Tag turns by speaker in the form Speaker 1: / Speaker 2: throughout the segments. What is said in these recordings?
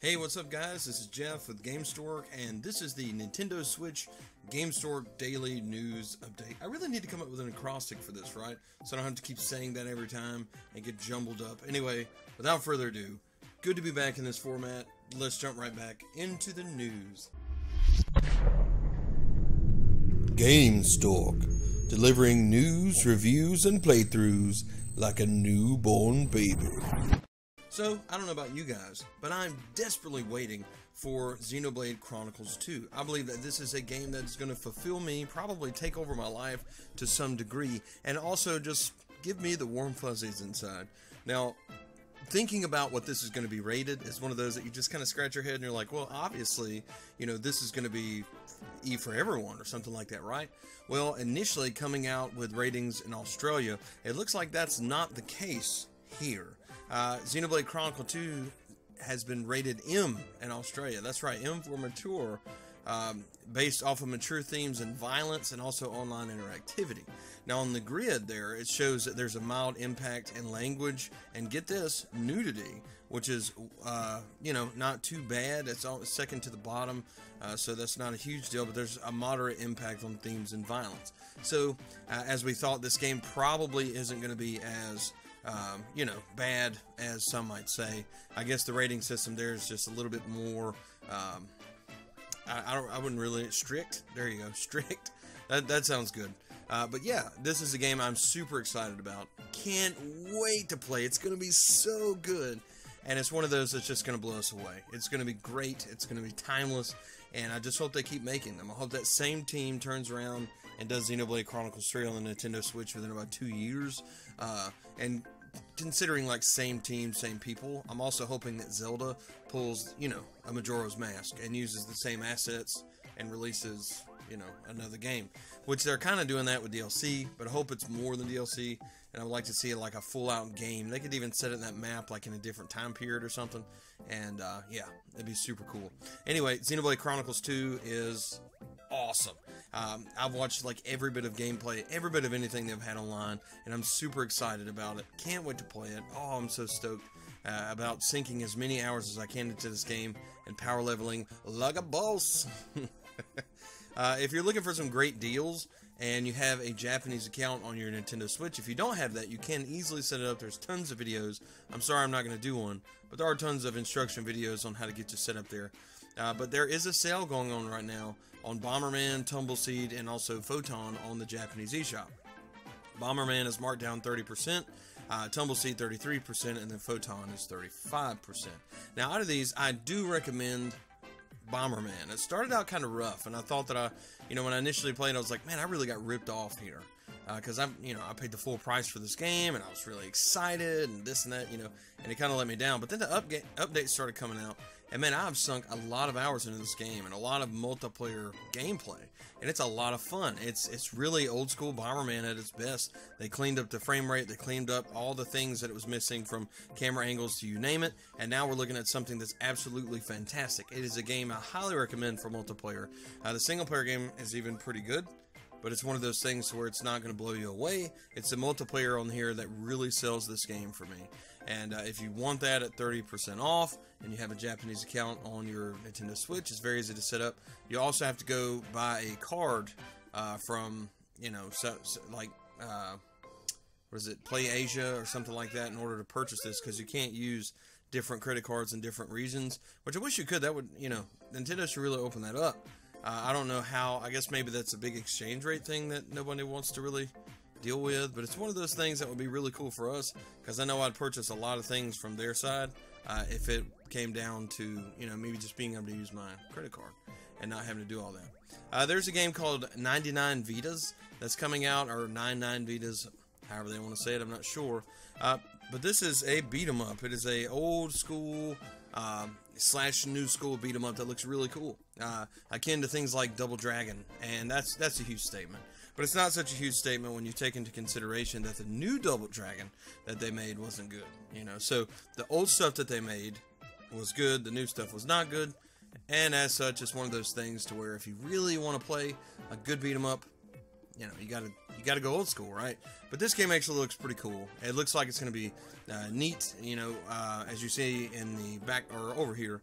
Speaker 1: Hey, what's up guys? This is Jeff with Gamestork, and this is the Nintendo Switch Gamestork Daily News Update. I really need to come up with an acrostic for this, right? So I don't have to keep saying that every time and get jumbled up. Anyway, without further ado, good to be back in this format. Let's jump right back into the news. Gamestork, delivering news, reviews, and playthroughs like a newborn baby. So, I don't know about you guys, but I'm desperately waiting for Xenoblade Chronicles 2. I believe that this is a game that is going to fulfill me, probably take over my life to some degree, and also just give me the warm fuzzies inside. Now, thinking about what this is going to be rated is one of those that you just kind of scratch your head and you're like, well, obviously, you know, this is going to be E for everyone or something like that, right? Well, initially coming out with ratings in Australia, it looks like that's not the case here. Xenoblade Chronicle 2 has been rated M in Australia. That's right, M for mature, based off of mature themes and violence and also online interactivity. Now on the grid there, it shows that there's a mild impact in language and, get this, nudity, which is, you know, not too bad. It's second to the bottom, so that's not a huge deal, but there's a moderate impact on themes and violence. So, as we thought, this game probably isn't going to be as you know, bad as some might say. I guess the rating system there is just a little bit more, I wouldn't really, strict. There you go, strict. That sounds good. But yeah, this is a game I'm super excited about. Can't wait to play. It's going to be so good. And it's one of those that's just going to blow us away. It's going to be great. It's going to be timeless. And I just hope they keep making them. I hope that same team turns around and does Xenoblade Chronicles 3 on the Nintendo Switch within about 2 years. And considering like same team, same people, I'm also hoping that Zelda pulls, you know, a Majora's Mask and uses the same assets and releases, you know, another game. Which they're kind of doing that with DLC, but I hope it's more than DLC. And I would like to see it like a full-out game. They could even set it in that map like in a different time period or something. And yeah, it'd be super cool. Anyway, Xenoblade Chronicles 2 is awesome. I've watched like every bit of gameplay, every bit of anything they've had online, and I'm super excited about it. Can't wait to play it. Oh, I'm so stoked about sinking as many hours as I can into this game and power leveling like a boss. If you're looking for some great deals and you have a Japanese account on your Nintendo Switch, if you don't have that, you can easily set it up. There's tons of videos. I'm sorry I'm not going to do one, but there are tons of instruction videos on how to get you set up there. But there is a sale going on right now on Bomberman, Tumbleseed, and also Photon on the Japanese eShop. Bomberman is marked down 30%, Tumbleseed 33%, and then Photon is 35%. Now, out of these, I do recommend Bomberman. It started out kind of rough, and I thought that you know, when I initially played, I was like, man, I really got ripped off here. Because I paid the full price for this game, and I was really excited, and this and that, you know, and it kind of let me down. But then the updates started coming out, and man, I've sunk a lot of hours into this game, and a lot of multiplayer gameplay, and it's a lot of fun. It's really old school Bomberman at its best. They cleaned up the frame rate, they cleaned up all the things that it was missing, from camera angles to you name it, and now we're looking at something that's absolutely fantastic. It is a game I highly recommend for multiplayer. The single player game is even pretty good, but it's one of those things where it's not going to blow you away. It's the multiplayer on here that really sells this game for me. And if you want that at 30% off, and you have a Japanese account on your Nintendo Switch, it's very easy to set up. You also have to go buy a card from, you know, like, what is it, Play Asia or something like that in order to purchase this, because you can't use different credit cards in different regions, which I wish you could. That would, you know, Nintendo should really open that up. I don't know how. I guess maybe that's a big exchange rate thing that nobody wants to really deal with, but it's one of those things that would be really cool for us, because I know I'd purchase a lot of things from their side if it came down to, you know, maybe just being able to use my credit card and not having to do all that. There's a game called 99Vidas that's coming out, or 99Vidas, however they want to say it, I'm not sure. But this is a beat 'em up. It is a old school slash new school beat 'em up that looks really cool, akin to things like Double Dragon, and that's a huge statement. But it's not such a huge statement when you take into consideration that the new Double Dragon that they made wasn't good. You know, so the old stuff that they made was good, the new stuff was not good, and as such, it's one of those things to where if you really want to play a good beat 'em up, you know, you you got to go old school, right? But this game actually looks pretty cool. It looks like it's going to be neat, you know, as you see in the back or over here.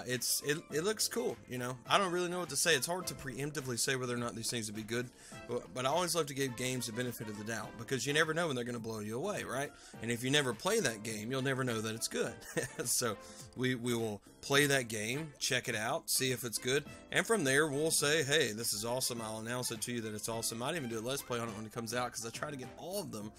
Speaker 1: It looks cool, you know. I don't really know what to say. It's hard to preemptively say whether or not these things would be good, but I always love to give games the benefit of the doubt, because you never know when they're going to blow you away, right? And if you never play that game, you'll never know that it's good. So we will play that game, check it out, see if it's good, and from there we'll say, hey, this is awesome. I'll announce it to you that it's awesome. I might even do a Let's Play on it when it comes out, because I try to get all of them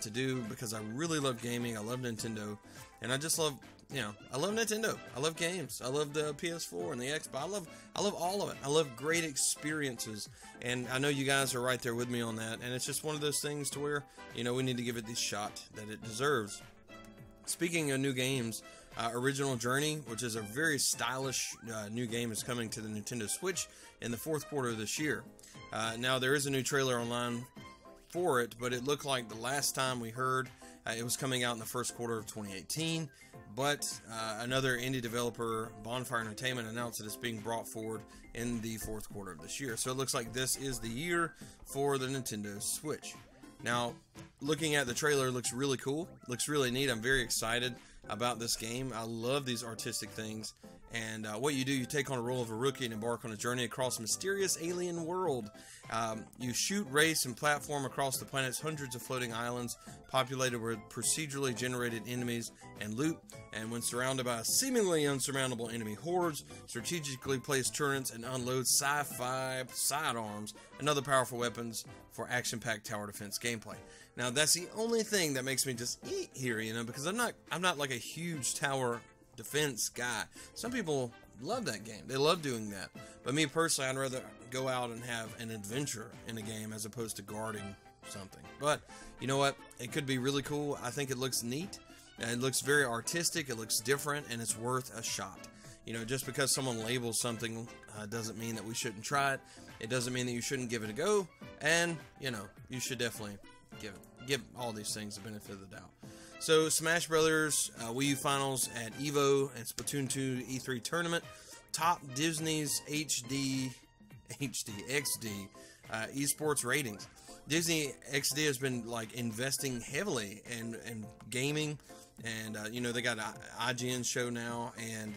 Speaker 1: to do, because I really love gaming. I love Nintendo, and I just love, you know, I love Nintendo. I love games. I love the PS4 and the Xbox. I love all of it. I love great experiences, and I know you guys are right there with me on that, and it's just one of those things to where, you know, we need to give it the shot that it deserves. Speaking of new games, Original Journey, which is a very stylish new game, is coming to the Nintendo Switch in the 4th quarter of this year. Now, there is a new trailer online for it, but it looked like the last time we heard it was coming out in the 1st quarter of 2018, but another indie developer, Bonfire Entertainment, announced that it's being brought forward in the 4th quarter of this year. So it looks like this is the year for the Nintendo Switch. Now, looking at the trailer, it looks really cool, looks really neat. I'm very excited about this game. I love these artistic things. And what you do, you take on a role of a rookie and embark on a journey across a mysterious alien world. You shoot, race, and platform across the planet's hundreds of floating islands populated with procedurally generated enemies and loot. And when surrounded by seemingly unsurmountable enemy hordes, strategically place turrets and unload sci-fi sidearms and other powerful weapons for action-packed tower defense gameplay. Now, that's the only thing that makes me just eat here, you know, because I'm not like a huge tower defense guy. Some people love that game. They love doing that. But me personally, I'd rather go out and have an adventure in a game as opposed to guarding something. But you know what? It could be really cool. I think it looks neat. It looks very artistic. It looks different, and it's worth a shot. You know, just because someone labels something doesn't mean that we shouldn't try it. It doesn't mean that you shouldn't give it a go. And, you know, you should definitely give all these things the benefit of the doubt. So, Smash Brothers Wii U Finals at EVO and Splatoon 2 E3 Tournament. Top Disney's XD eSports ratings. Disney XD has been like investing heavily in gaming, and you know, they got an IGN show now, and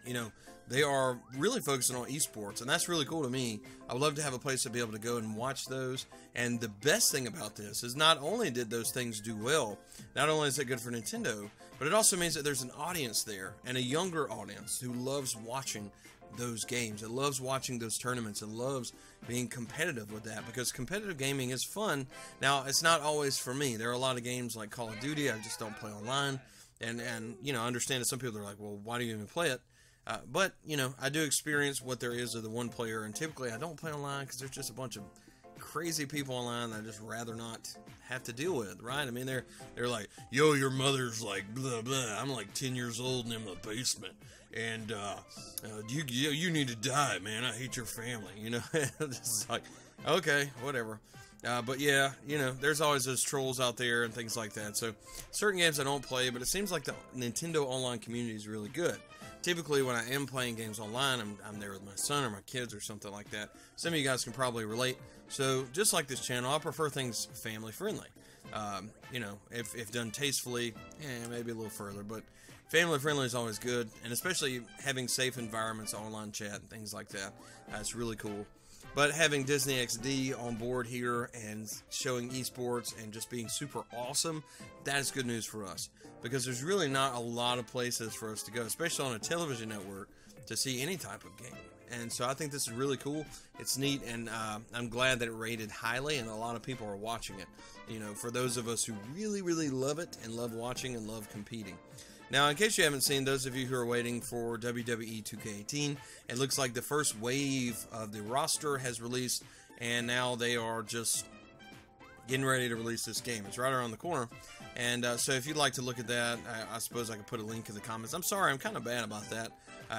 Speaker 1: you know, they are really focusing on esports, and that's really cool to me. I would love to have a place to be able to go and watch those. And the best thing about this is not only did those things do well, not only is it good for Nintendo, but it also means that there's an audience there, and a younger audience who loves watching those games. It loves watching those tournaments. It loves being competitive with that, because competitive gaming is fun. Now, it's not always for me. There are a lot of games like Call of Duty I just don't play online, and you know, I understand that some people are like, well, why do you even play it? But, you know, I do experience what there is of the one player, and typically I don't play online because there's just a bunch of crazy people online that I'd just rather not have to deal with, right? I mean, they're like, yo, your mother's like, blah, blah. I'm like 10 years old and in the basement, and you need to die, man. I hate your family, you know? It's like, okay, whatever. But yeah, you know, there's always those trolls out there and things like that. So certain games I don't play, but it seems like the Nintendo online community is really good. Typically, when I am playing games online, I'm there with my son or my kids or something like that. Some of you guys can probably relate. So, just like this channel, I prefer things family-friendly. You know, if done tastefully, maybe a little further, but family-friendly is always good, and especially having safe environments, online chat, and things like that. That's really cool. But having Disney XD on board here and showing esports and just being super awesome, that is good news for us. Because there's really not a lot of places for us to go, especially on a television network, to see any type of game. And so I think this is really cool. It's neat, and I'm glad that it rated highly, and a lot of people are watching it. You know, for those of us who really, really love it and love watching and love competing. Now, in case you haven't seen, those of you who are waiting for WWE 2K18, it looks like the first wave of the roster has released, and now they are just getting ready to release this game. It's right around the corner. And so if you'd like to look at that, I suppose I could put a link in the comments. I'm sorry, I'm kind of bad about that.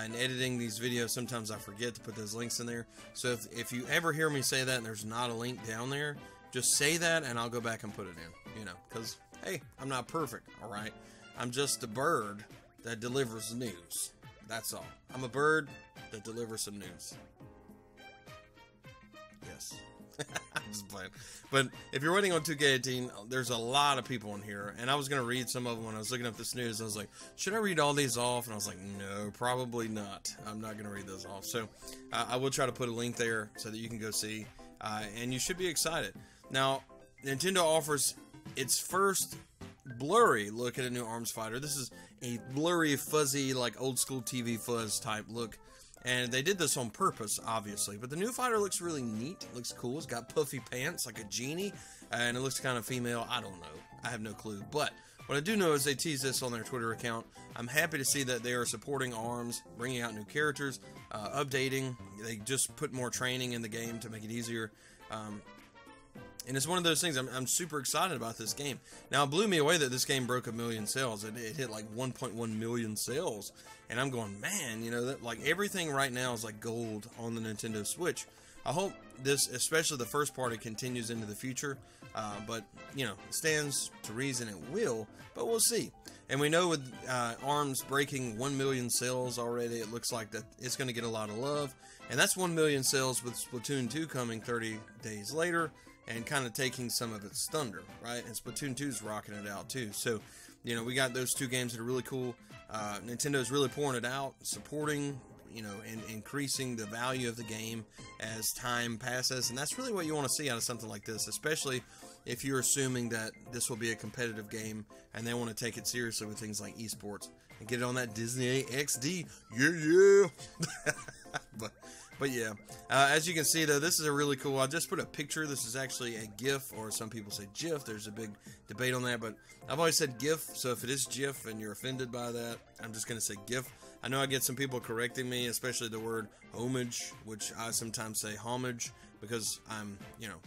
Speaker 1: In editing these videos, sometimes I forget to put those links in there. So if you ever hear me say that and there's not a link down there, just say that and I'll go back and put it in. You know, because, hey, I'm not perfect, all right? I'm just a bird that delivers news. That's all. I'm a bird that delivers some news. Yes. I'm just playing. But if you're waiting on 2K18, there's a lot of people in here, and I was gonna read some of them when I was looking up this news. I was like, should I read all these off? And I was like, no, probably not. I'm not gonna read those off. So I will try to put a link there so that you can go see, and you should be excited. Now, Nintendo offers its first blurry look at a new arms fighter. This is a blurry, fuzzy, like old school TV fuzz type look. And they did this on purpose, obviously. But the new fighter looks really neat. It looks cool. It's got puffy pants like a genie. And it looks kind of female. I don't know. I have no clue. But what I do know is they tease this on their Twitter account. I'm happy to see that they are supporting ARMS, bringing out new characters, updating. They just put more training in the game to make it easier. And it's one of those things, I'm super excited about this game. Now, it blew me away that this game broke 1 million sales. It hit like 1.1 million sales. And I'm going, man, you know, that like everything right now is like gold on the Nintendo Switch. I hope this, especially the first party, continues into the future. But, you know, it stands to reason it will, but we'll see. And we know with ARMS breaking 1 million sales already, it looks like that it's going to get a lot of love. And that's 1 million sales with Splatoon 2 coming 30 days later. And kind of taking some of its thunder, right? And Splatoon 2 is rocking it out too. So, you know, we got those two games that are really cool. Nintendo's really pouring it out, supporting, you know, and increasing the value of the game as time passes. And that's really what you want to see out of something like this, especially if you're assuming that this will be a competitive game and they want to take it seriously with things like eSports and get it on that Disney XD. Yeah. But yeah, as you can see though, this is a really cool, I just put a picture. This is actually a GIF, or some people say GIF. There's a big debate on that, but I've always said GIF. So if it is GIF and you're offended by that, I'm just going to say GIF. I know I get some people correcting me, especially the word homage, which I sometimes say homage because I'm, you know,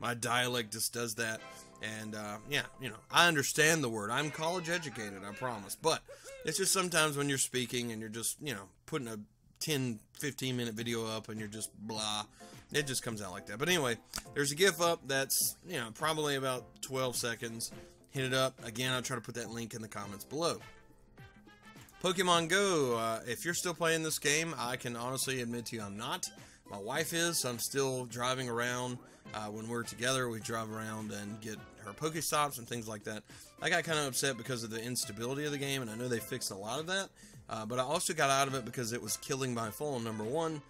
Speaker 1: my dialect just does that. And yeah, you know, I understand the word. I'm college educated, I promise. But it's just sometimes when you're speaking and you're just, you know, putting a 10-15 minute video up and you're just blah, it just comes out like that. But anyway, there's a GIF up that's, you know, probably about 12 seconds. Hit it up. Again, I'll try to put that link in the comments below. Pokemon Go, if you're still playing this game, I can honestly admit to you I'm not. My wife is, so I'm still driving around. When we're together, we drive around and get her Pokestops and things like that. I got kind of upset because of the instability of the game, and I know they fixed a lot of that. But I also got out of it because it was killing my phone, number one.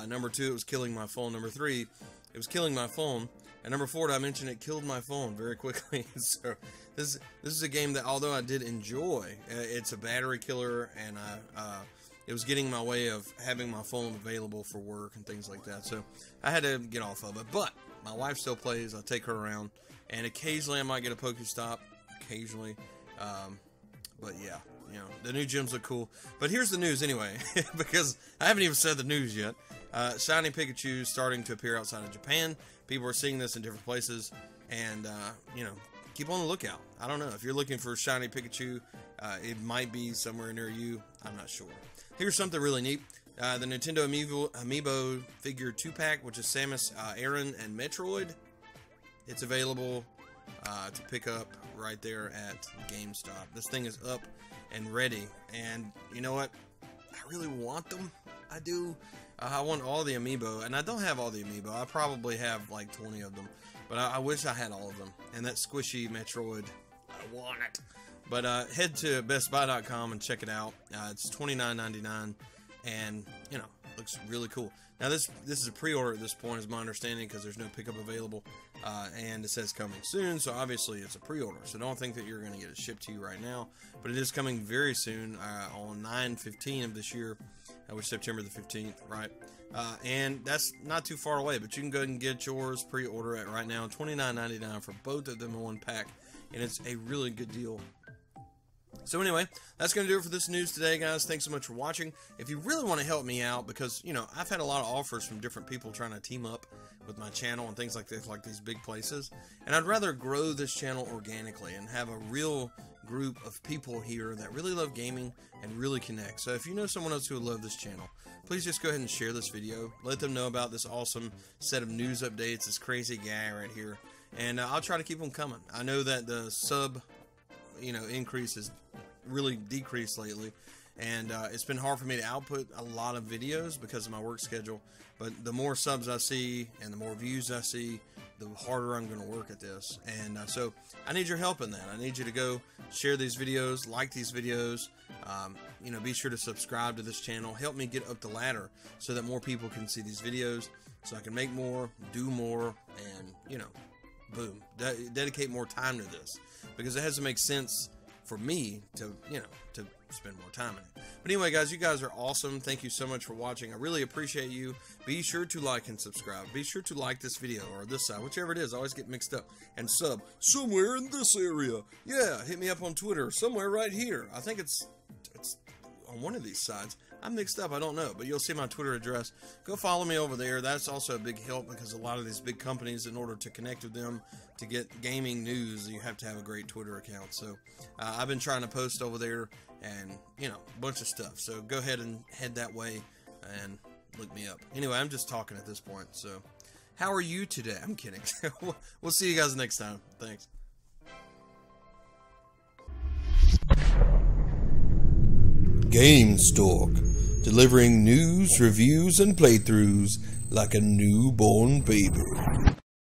Speaker 1: Number two, it was killing my phone. Number three, it was killing my phone. And number four, did I mention it killed my phone very quickly. So this is a game that, although I did enjoy, it's a battery killer, and it was getting in my way of having my phone available for work and things like that. So I had to get off of it. But my wife still plays. I take her around, and occasionally I might get a Pokestop. Occasionally. But yeah. You know, the new gyms look cool. But here's the news anyway, because I haven't even said the news yet. Shiny Pikachu is starting to appear outside of Japan. People are seeing this in different places, and, you know, keep on the lookout. I don't know. If you're looking for Shiny Pikachu, it might be somewhere near you. I'm not sure. Here's something really neat. The Nintendo Amiibo figure 2-pack, which is Samus, Aran, and Metroid. It's available to pick up right there at GameStop. This thing is up and ready, and you know what, I really want them. I do. I want all the Amiibo, and I don't have all the Amiibo. I probably have like 20 of them, but I wish I had all of them. And that squishy Metroid, I want it. But head to bestbuy.com and check it out. It's $29.99, and you know, looks really cool. Now this is a pre-order at this point, is my understanding, because there's no pickup available, and it says coming soon, so obviously it's a pre-order. So don't think that you're going to get it shipped to you right now, but it is coming very soon, on 9/15 of this year, which is September the 15th, right? And that's not too far away, but you can go ahead and get yours pre-order at right now, $29.99 for both of them in one pack, and it's a really good deal. So anyway, that's going to do it for this news today, guys. Thanks so much for watching. If you really want to help me out, because, you know, I've had a lot of offers from different people trying to team up with my channel and things like this, like these big places. And I'd rather grow this channel organically and have a real group of people here that really love gaming and really connect. So if you know someone else who would love this channel, please just go ahead and share this video. Let them know about this awesome set of news updates, this crazy guy right here. And I'll try to keep them coming. I know that the sub, you know, increase has really decreased lately, and it's been hard for me to output a lot of videos because of my work schedule. But the more subs I see and the more views I see, the harder I'm going to work at this. And so I need your help in that. I need you to go share these videos, like these videos, you know, be sure to subscribe to this channel. Help me get up the ladder so that more people can see these videos, so I can make more, do more, and, you know, boom, dedicate more time to this, because it has to make sense for me to, you know, to spend more time in it. But anyway, guys, you guys are awesome. Thank you so much for watching. I really appreciate you. Be sure to like and subscribe. Be sure to like this video, or this side, whichever it is. I always get mixed up. And sub somewhere in this area. Yeah, hit me up on Twitter, somewhere right here. I think it's on one of these sides. I'm mixed up, I don't know, but you'll see my Twitter address. Go follow me over there. That's also a big help, because a lot of these big companies, in order to connect with them to get gaming news, you have to have a great Twitter account. So I've been trying to post over there, and, you know, a bunch of stuff. So go ahead and head that way and look me up. Anyway, I'm just talking at this point. So how are you today? I'm kidding. We'll see you guys next time. Thanks. Gamestork, delivering news, reviews, and playthroughs like a newborn baby.